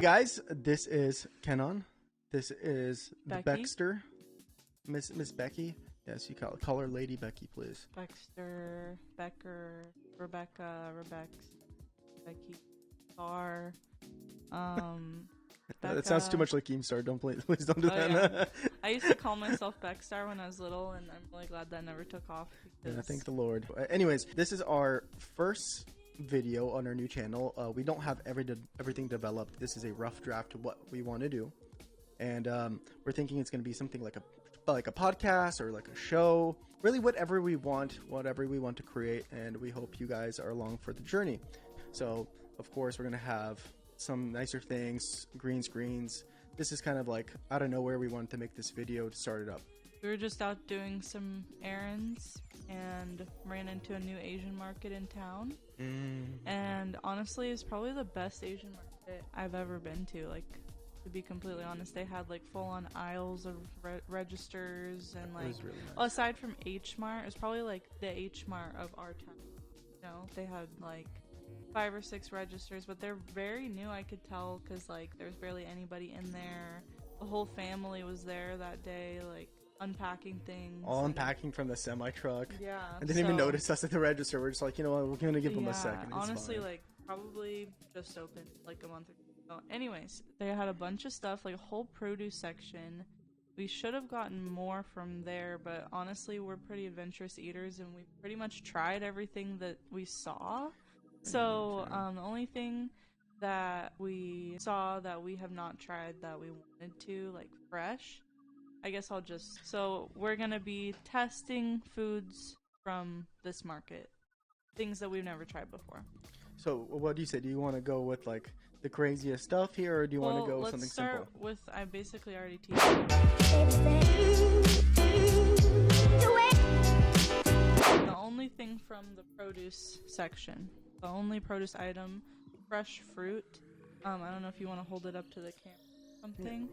guys, this is Kenan. This is the Becky. Baxter. Miss Becky. Yes, you call her Lady Becky, please. Baxter, Becker, Rebecca, Becky, Star, That sounds too much like Keemstar. Please don't do that. Yeah. I used to call myself Beckstar when I was little, and I'm really glad that never took off. Because... Yeah, thank the Lord. Anyways, this is our first video on our new channel. We don't have everything developed. This is a rough draft of what we want to do, and we're thinking it's going to be something like a podcast or like a show. Really, whatever we want to create, and we hope you guys are along for the journey. So, of course, we're going to have some nicer things, green screens. This is kind of like out of nowhere we wanted to make this video to start it up. We were just out doing some errands and ran into a new Asian market in town. And honestly, it's probably the best Asian market I've ever been to. Like, to be completely honest, they had like full-on aisles of registers and like, really nice. Well, aside from H Mart, it was probably like the H Mart of our town. You know, they had like 5 or 6 registers, but they're very new. I could tell because like there's barely anybody in there. The whole family was there that day, like unpacking things. All unpacking from the semi truck. Yeah. And didn't even notice us at the register. We're just like, you know what, we're gonna give them a second. It's honestly, fine. like probably just opened like a month ago. So anyways, they had a bunch of stuff, like a whole produce section. We should have gotten more from there, but honestly, we're pretty adventurous eaters, and we pretty much tried everything that we saw. So the only thing that we saw that we have not tried that we wanted to, like fresh, I guess so we're gonna be testing foods from this market, things that we've never tried before. So what do you say? Do you want to go with like the craziest stuff here, or do you want to go with something simple? Let's start with, I basically already teased the only thing from the produce section. The only produce item, fresh fruit. I don't know if you want to hold it up to the camera or something,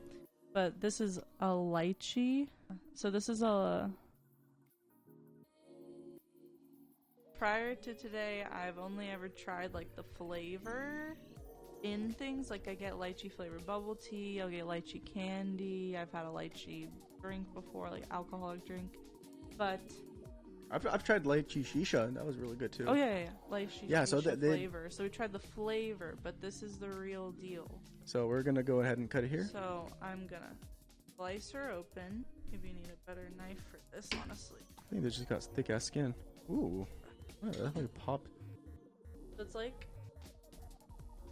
but this is a lychee. So this is prior to today, I've only ever tried like the flavor in things. Like I get lychee flavored bubble tea, I'll get lychee candy, I've had a lychee drink before, like alcoholic drink, but I've tried lychee shisha, and that was really good too. Oh yeah. Lychee yeah, shisha so flavor. So we tried the flavor, but this is the real deal. So we're gonna go ahead and cut it here. So I'm gonna slice her open. Maybe you need a better knife for this, honestly. I think they just got thick ass skin. Ooh, wow, that like popped. So it's like,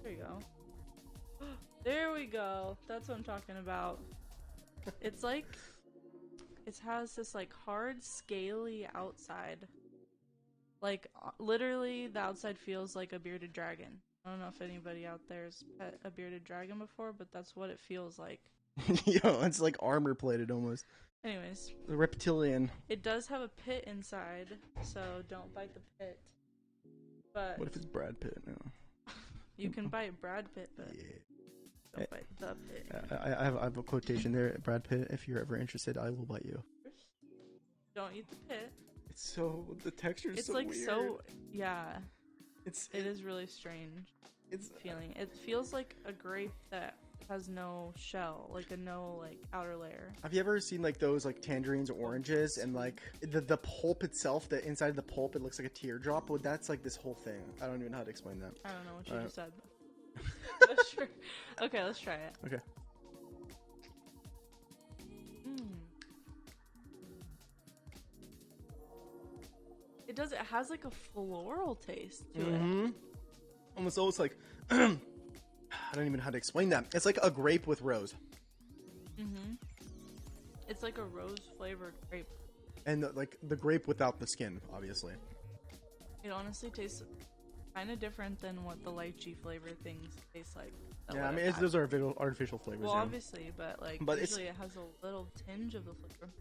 there you go. There we go. That's what I'm talking about. It's like, it has this like hard, scaly outside. Like literally, the outside feels like a bearded dragon. I don't know if anybody out there's pet a bearded dragon before, but that's what it feels like. Yo, it's like armor plated almost. Anyways, the reptilian. It does have a pit inside, so don't bite the pit. But what if it's Brad Pitt now? You can bite Brad Pitt, but don't bite the pit. I have a quotation there. Brad Pitt, if you're ever interested, I will bite you. Don't eat the pit. It's so, the texture is it's so like weird. So yeah. It It is really strange. It's feeling. It feels like a grape that has no shell, like no outer layer. Have you ever seen like those like tangerines or oranges, and like the pulp itself, the inside of the pulp, it looks like a teardrop? Well, that's like this whole thing. I don't even know how to explain that. I don't know what you just said. But sure. Okay, let's try it. Okay. It has like a floral taste to it. Almost like I don't even know how to explain that. It's like a grape with rose. It's like a rose flavored grape. And like the grape without the skin, obviously. It honestly tastes kind of different than what the lychee flavored things taste like. Yeah, I mean those are artificial flavors. Well, yeah. Obviously, but usually it has a little tinge of the flavor.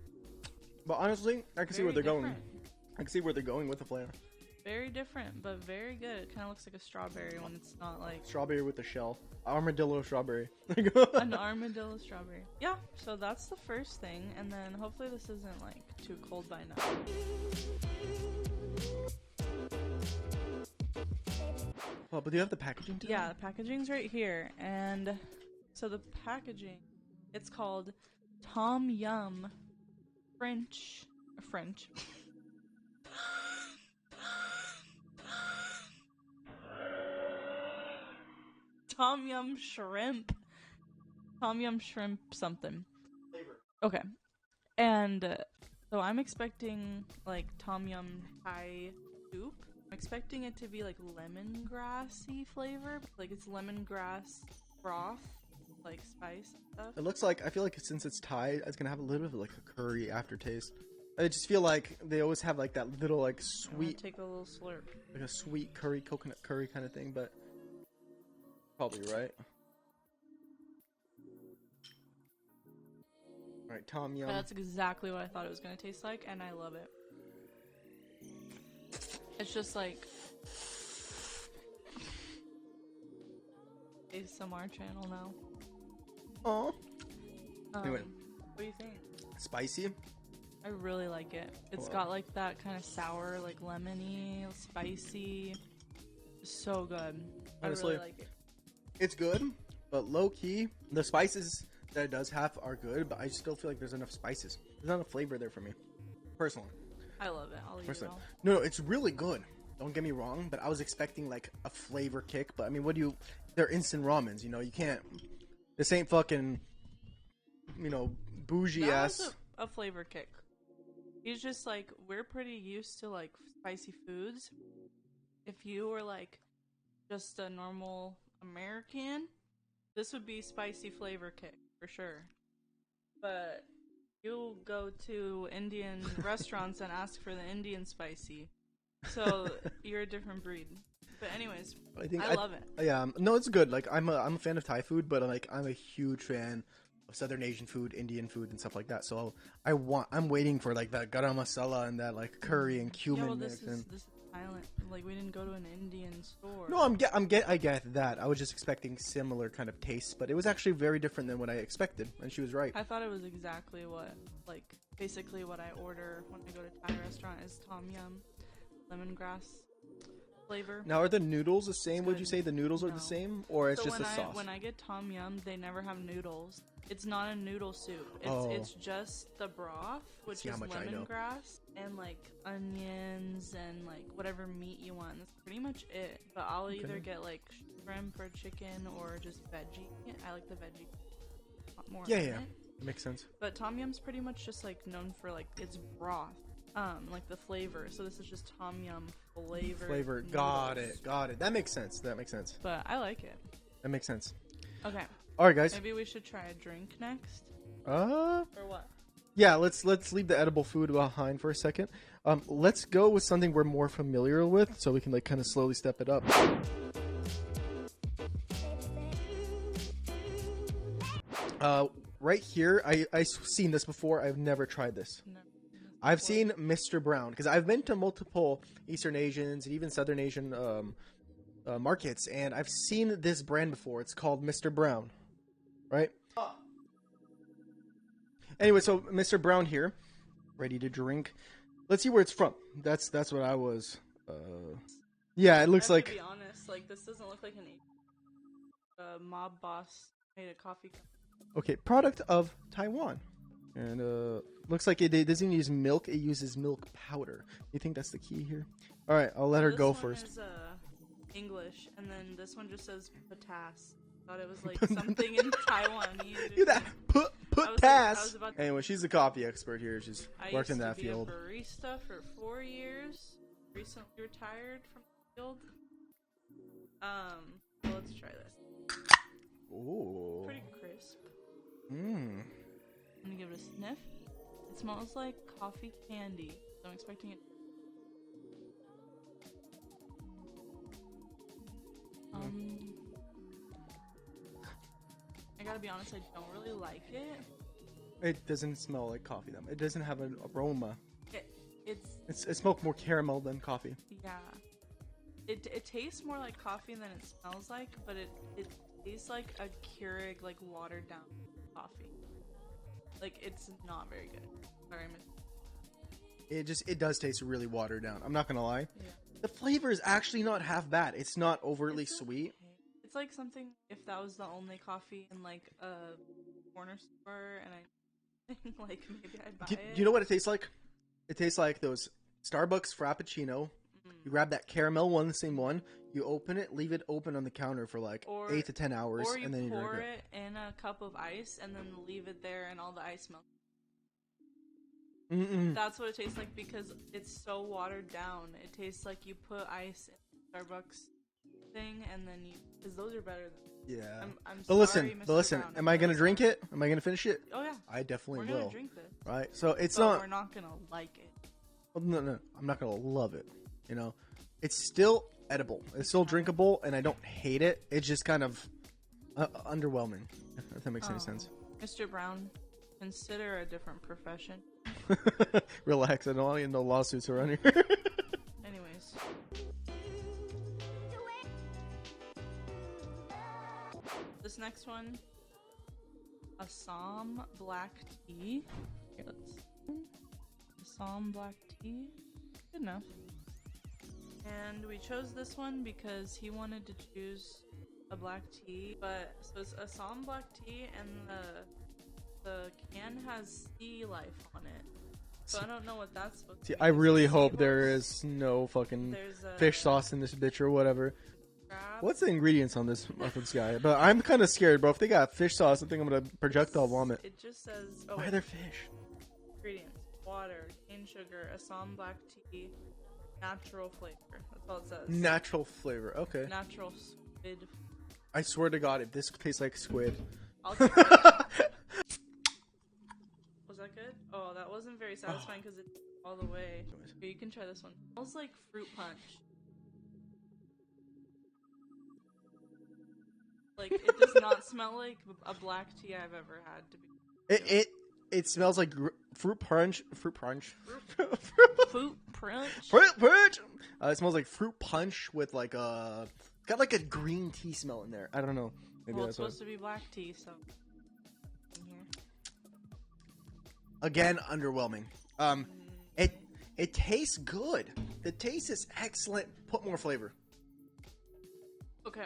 But honestly, I can see where they're different. going. I can see where they're going with the flavor. Very different, but very good. It kind of looks like a strawberry when it's not like... Strawberry with the shell. Armadillo strawberry. An armadillo strawberry. Yeah, so that's the first thing, and then hopefully this isn't like too cold by now. Well, but do you have the packaging too? Yeah, the packaging's right here, and So the packaging, it's called Tom Yum French. Tom Yum Shrimp. Tom Yum Shrimp something. Flavor. Okay. And so I'm expecting like Tom Yum Thai soup. I'm expecting it to be like lemongrassy flavor. Like it's lemongrass broth, like spice and stuff. It looks like, I feel like since it's Thai, it's gonna have a little bit of like a curry aftertaste. I just feel like they always have like that little like sweet, Take a little slurp. like a sweet curry, coconut curry kind of thing, but probably right. All right, Tom Yum. That's exactly what I thought it was gonna taste like, and I love it. It's just like ASMR channel now. Oh. Anyway, what do you think? Spicy. I really like it. It's got like that kind of sour, like lemony, spicy. So good. Honestly, I really like it. It's good, but low key, the spices that it does have are good, but I still feel like there's enough spices. There's not enough flavor there for me, personally. I love it. I'll eat it all. No, it's really good. Don't get me wrong, but I was expecting like a flavor kick. But I mean, they're instant ramens, you know. You can't. This ain't fucking, you know, bougie That ass. was a flavor kick. He's just like, we're pretty used to like spicy foods. If you were like just a normal American, this would be spicy flavor kick for sure. But you go to Indian restaurants and ask for the Indian spicy, so you're a different breed. But anyways, I love it. Yeah, no, it's good. Like I'm a fan of Thai food, but like I'm a huge fan of Southern Asian food, Indian food, and stuff like that. So I'm waiting for like that garam masala and that like curry and cumin this mix. is Thailand. Like we didn't go to an Indian store. No, I get that. I was just expecting similar kind of tastes, but it was actually very different than what I expected, and she was right. I thought it was exactly basically what I order when I go to Thai restaurant is tom yum, lemongrass flavor. Now, are the noodles the same? Would you say the noodles are the same, or it's just the sauce? When I get tom yum, they never have noodles. It's not a noodle soup. It's just the broth, which is lemongrass and like onions and like whatever meat you want. That's pretty much it. But I'll either get like shrimp or chicken or just veggie. I like the veggie more. Yeah, makes sense. But tom yum's pretty much just like known for like its broth, like the flavor. So this is just tom yum flavor. Got it. That makes sense. But I like it. That makes sense. Okay. All right, guys. Maybe we should try a drink next. Or what? Yeah, let's leave the edible food behind for a second. Let's go with something we're more familiar with, so we can like kind of slowly step it up. Right here, I've seen this before. I've never tried this. No. I've seen Mr. Brown because I've been to multiple Eastern Asians and even Southern Asian markets, and I've seen this brand before. It's called Mr. Brown, right? Anyway, so Mr. Brown here, ready to drink. Let's see where it's from. That's what I was. Yeah, it looks like. To be honest, like this doesn't look like an mob boss made a coffee cup. Okay, product of Taiwan, and looks like it doesn't use milk. It uses milk powder. You think that's the key here? All right, I'll let her go first. This one is English, and then this one just says patas. Thought it was like something in Taiwanese. Do that. Put pass. Anyway, she's a coffee expert here. She's worked in that field. I used to be a barista for 4 years. Recently retired from the field. So let's try this. Ooh. Pretty crisp. Mmm. I'm gonna give it a sniff. It smells like coffee candy. So I'm expecting it. I gotta be honest, I don't really like it. It doesn't smell like coffee, though. It doesn't have an aroma. It smells more caramel than coffee. Yeah. It tastes more like coffee than it smells like, but it tastes like a Keurig, like watered down coffee. Like it's not very good. Sorry, It does taste really watered down. I'm not gonna lie. Yeah. The flavor is actually not half bad. It's not overly sweet. Okay. tastes like something if that was the only coffee in like a corner store, and I think like maybe I'd buy Do it. you know what it tastes like? It tastes like those Starbucks Frappuccino. You grab that caramel one, the same one. You open it, leave it open on the counter for like 8 to 10 hours, or you and then you drink pour it. it in a cup of ice and then leave it there, and all the ice melts. That's what it tastes like because it's so watered down. It tastes like you put ice in the Starbucks thing, and then because those are better than. Yeah. I'm But sorry, listen, Mr. Brown, am I gonna drink it? Am I gonna finish it? Oh yeah. I definitely We're will. gonna drink this. Right? So it's But not. we're not gonna like it. Well, no, I'm not gonna love it. You know, it's still edible. It's still drinkable, and I don't hate it. It's just kind of underwhelming. If that makes any sense. Mr. Brown, consider a different profession. Relax. I don't want to get no lawsuits around here. Anyways. This next one, Assam black tea. Here, let's see. Assam black tea. Good enough. And we chose this one because he wanted to choose a black tea, but so it's Assam black tea, and the can has sea life on it. So I don't know what that's supposed to be. I really hope there is no fucking There's a fish sauce in this bitch or whatever. crab. What's the ingredients on this guy? But I'm kind of scared, bro. If they got fish sauce, I think I'm gonna projectile vomit. It just says Why are there fish? ingredients: water, cane sugar, Assam black tea, natural flavor. That's all it says. Natural flavor. Okay. Natural squid. I swear to God, if this tastes like squid. I'll take it. Was that good? Oh, that wasn't very satisfying because it's all the way. Here, you can try this one. It smells like fruit punch. Like, it does not smell like a black tea I've ever had. To be It smells like fruit punch. Fruit punch. fruit punch. Fruit punch. It smells like fruit punch with like got like a green tea smell in there. I don't know. Maybe Well, that's it's supposed to be black tea, so. In here. Again, underwhelming. It tastes good. The taste is excellent. Put more flavor. Okay.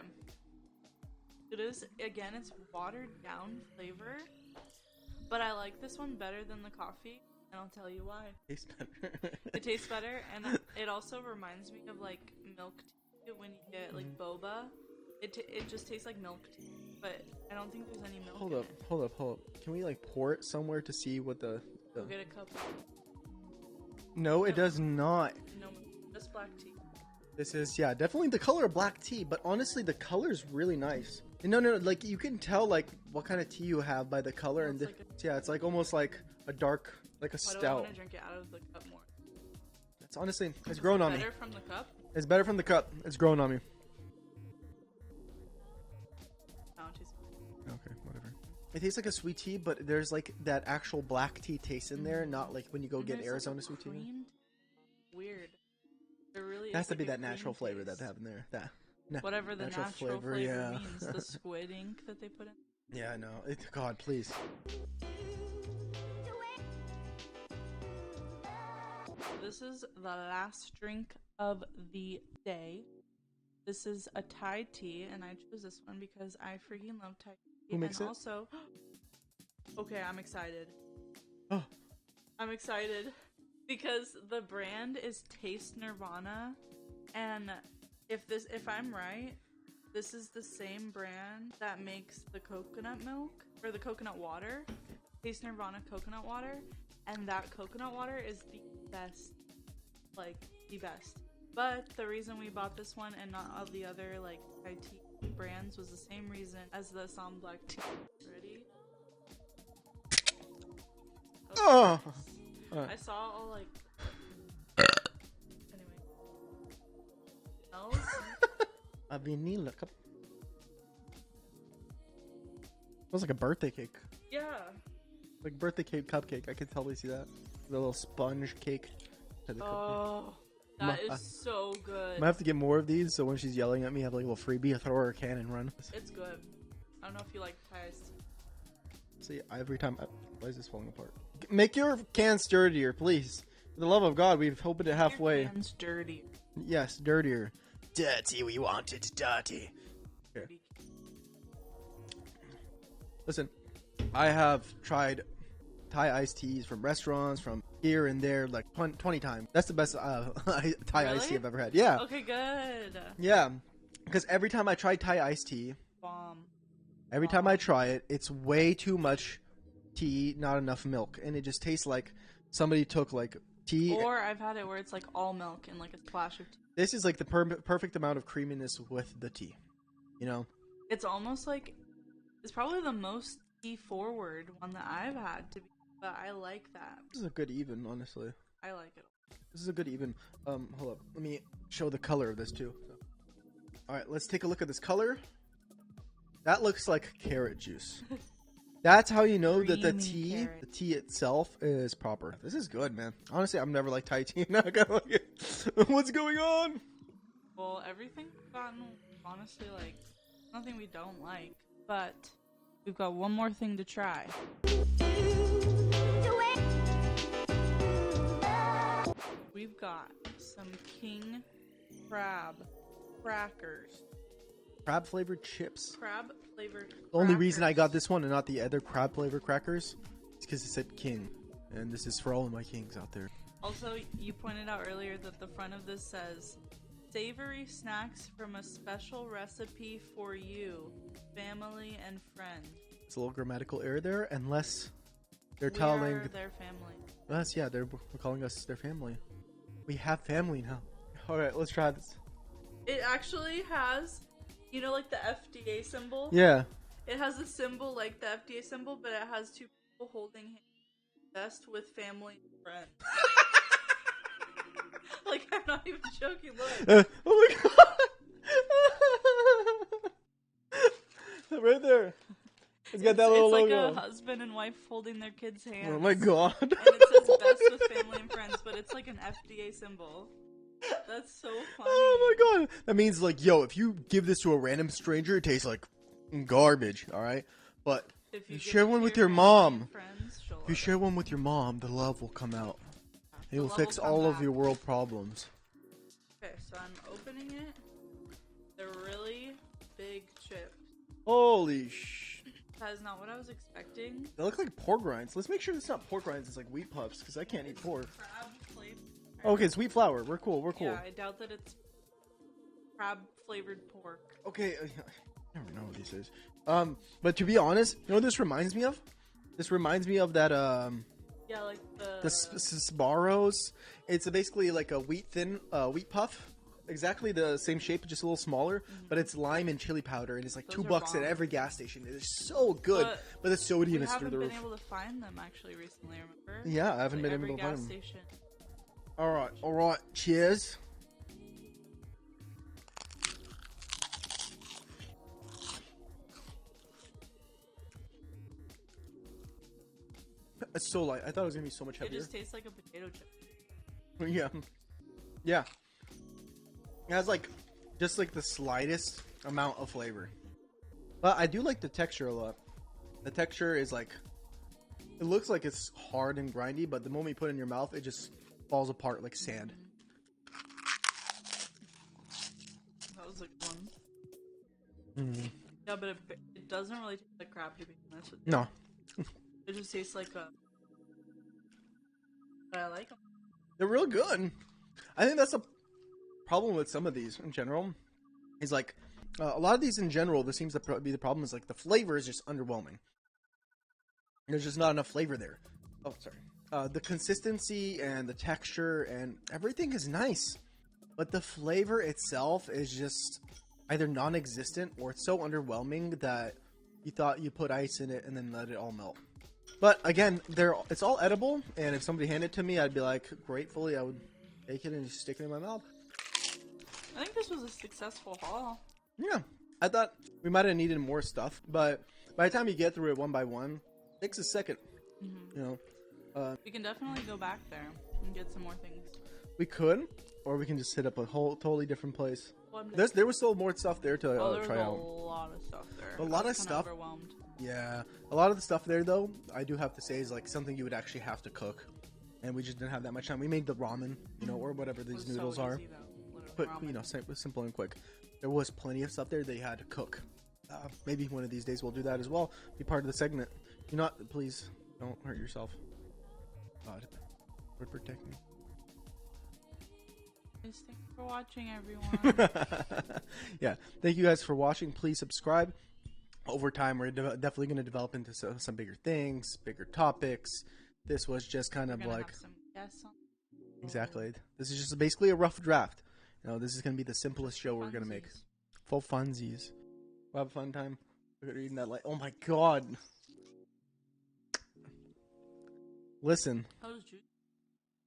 It is, again, it's watered down flavor, but I like this one better than the coffee, and I'll tell you why. Tastes better. It tastes better, and it also reminds me of like milk tea when you get like boba. It just tastes like milk tea, but I don't think there's any milk in it. Hold up. Can we like pour it somewhere to see what the... We'll get a cup. No, it does not. No, just black tea. This is, yeah, definitely the color of black tea, but honestly, the color is really nice. No, like you can tell like what kind of tea you have by the color, and yeah, it's like almost like a dark, like a Why do I stout. want to drink it out of the cup more? It's honestly, it's grown on me. Better from the cup? It's better from the cup. It's grown on me. No, it tastes Okay, whatever. It tastes like a sweet tea, but there's like that actual black tea taste in there, not like when you go And get there's, Arizona like, sweet tea. creamed. Weird. There really It has is to like be a that natural creamy flavor that taste. they have in there. Whatever the natural flavor yeah. means. The squid ink that they put in. Yeah, I know. God, please. This is the last drink of the day. This is a Thai tea, and I chose this one because I freaking love Thai tea. Who makes and it? Also, okay, I'm excited. Oh. I'm excited because the brand is Taste Nirvana, and if I'm right, this is the same brand that makes the coconut milk or the coconut water, Taste Nirvana coconut water, and that coconut water is the best, like the best. But the reason we bought this one and not all the other like Thai tea brands was the same reason as the Assam black tea. Ready? Okay. Oh. I saw all like. Anyway. Smells. A vanilla cup. Smells like a birthday cake. Yeah. Like birthday cake cupcake. I could totally see that. The little sponge cake. To the cupcake. Oh, that is so good. I might have to get more of these so when she's yelling at me, I have like a little freebie. I throw her a can and run. It's good. I don't know if you like Thais. See, every time. Why is this falling apart? Make your cans dirtier, please. For the love of God, we've opened it halfway. Your hands dirty. Yes, dirtier. Dirty, we want it dirty. Here. Listen, I have tried Thai iced teas from restaurants, from here and there, like 20 times. That's the best Thai iced tea I've ever had. Yeah. Okay, good. Yeah. Because every time I try Thai iced tea, Bomb. every time I try it, it's way too much tea, not enough milk. And it just tastes like somebody took like tea. Or I've had it where it's like all milk and like a splash of tea. This is like the perfect amount of creaminess with the tea. You know? It's almost like it's probably the most tea forward one that I've had to be, but I like that. This is a good even, honestly. I like it. This is a good even. Hold up. Let me show the color of this too. Alright, let's take a look at this color. That looks like carrot juice. That's how you know that the tea itself is proper. This is good, man. Honestly, I've never liked Thai tea. Not gonna like it. What's going on? Well, everything's gotten, honestly, like, nothing we don't like. But we've got one more thing to try. We've got some king crab crackers. Crab flavored chips. Crab flavored The only reason I got this one and not the other crab flavored crackers is because it said king. And this is for all of my kings out there. Also, you pointed out earlier that the front of this says, savory snacks from a special recipe for you, family and friends. It's a little grammatical error there, unless they're We telling are their family. us, yeah, they're calling us their family. We have family now. Alright, let's try this. It actually has, you know, like the FDA symbol? Yeah. It has a symbol like the FDA symbol, but it has two people holding hands, best with family and friends. Like, I'm not even joking, look. Oh my god! Right there. It's got that little it's logo. like a husband and wife holding their kids' hands. Oh my god. And it says best with family and friends, but it's like an FDA symbol. That's so funny. Oh my god. That means like, yo, if you give this to a random stranger, it tastes like garbage, alright? But If you give share it one to with your your family mom. and friends, she'll If you love share one with your mom, the love will come out. It The will love fix will come all of back. your world problems. Okay, so I'm opening it. They're really big chips. Holy sh... That is not what I was expecting. They look like pork rinds. Let's make sure it's not pork rinds. It's like wheat puffs, because I can't eat pork. Crab flavored. Okay, it's wheat flour. We're cool. We're cool. Yeah, I doubt that it's crab flavored pork. Okay, I don't know what this is. But to be honest, you know what this reminds me of? This reminds me of that, Yeah, like the Sbarros. It's basically like a wheat puff. Exactly the same shape, just a little smaller, but it's lime and chili powder, and it's like Those are $2 at bomb. every gas station. It is so good, but the sodium we is through haven't the been roof. able to find them actually recently, remember? Yeah, I haven't Like been every able to find gas them. station. All right, cheers. It's so light. I thought it was gonna be so much It heavier. just tastes like a potato chip. Yeah, yeah. It has like just like the slightest amount of flavor, but I do like the texture a lot. The texture is like, it looks like it's hard and grindy, but the moment you put it in your mouth, it just falls apart like sand. That was a good one. Mm. Yeah, but it doesn't really taste like crab, to be honest with you. No, It just tastes like a... But I like them. they're real good. I think that's a problem with some of these in general. Is like a lot of these in general. This seems to be the problem. Is like the flavor is just underwhelming. There's just not enough flavor there. Oh, sorry. The consistency and the texture and everything is nice, but the flavor itself is just either non-existent or it's so underwhelming that you thought you put ice in it and then let it all melt. But again, it's all edible, and if somebody handed it to me, I'd be like, gratefully, I would take it and just stick it in my mouth. I think this was a successful haul. Yeah, I thought we might have needed more stuff, but by the time you get through it one by one, it takes a second. Mm-hmm. You know, We can definitely go back there and get some more things. we could, or we can just hit up a whole totally different place. Well, There was still more stuff there to there was try a out. lot of stuff there. A lot I was of kinda stuff. Overwhelmed. Yeah, a lot of the stuff there, though, I do have to say is like something you would actually have to cook, and we just didn't have that much time. We made the ramen, you know, or whatever It these was noodles so are, easy, though. Literally but ramen. you know, simple and quick. There was plenty of stuff there that you had to cook, Maybe one of these days we'll do that as well. Be part of the segment. Do not, please, don't hurt yourself. God, Lord protect me. Thanks for watching, everyone. Yeah, thank you guys for watching. Please subscribe. Over time, we're definitely going to develop into some bigger things, bigger topics. This was just kind of like... Have some guests on. Exactly. This is just basically a rough draft. You know, this is going to be the simplest show we're going to make. Full funsies. We'll have a fun time. Look at reading that light. Oh my god. Listen.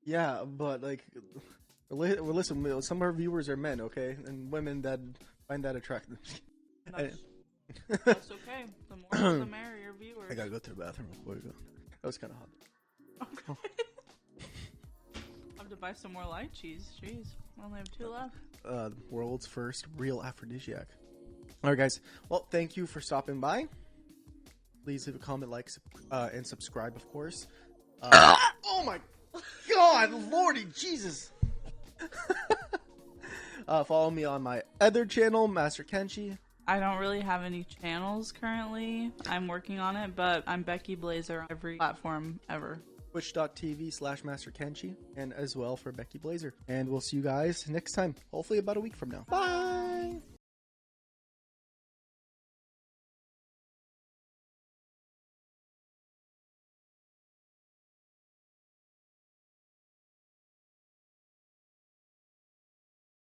Yeah, but like, listen, some of our viewers are men, okay? And women that find that attractive. That's okay. The more the merrier, viewers. I gotta go to the bathroom before we go. That was kind of hot. Okay. I have to buy some more light cheese. Jeez, I only have 2 left. World's first real aphrodisiac. Alright guys, well thank you for stopping by. Please leave a comment, like, and subscribe of course. Oh my god, lordy Jesus. Follow me on my other channel, Master Kenshi. I don't really have any channels currently. I'm working on it, but I'm Becky Blazer on every platform ever. Twitch.tv/Master Kenshi, and as well for Becky Blazer. And we'll see you guys next time, hopefully about a week from now. Bye!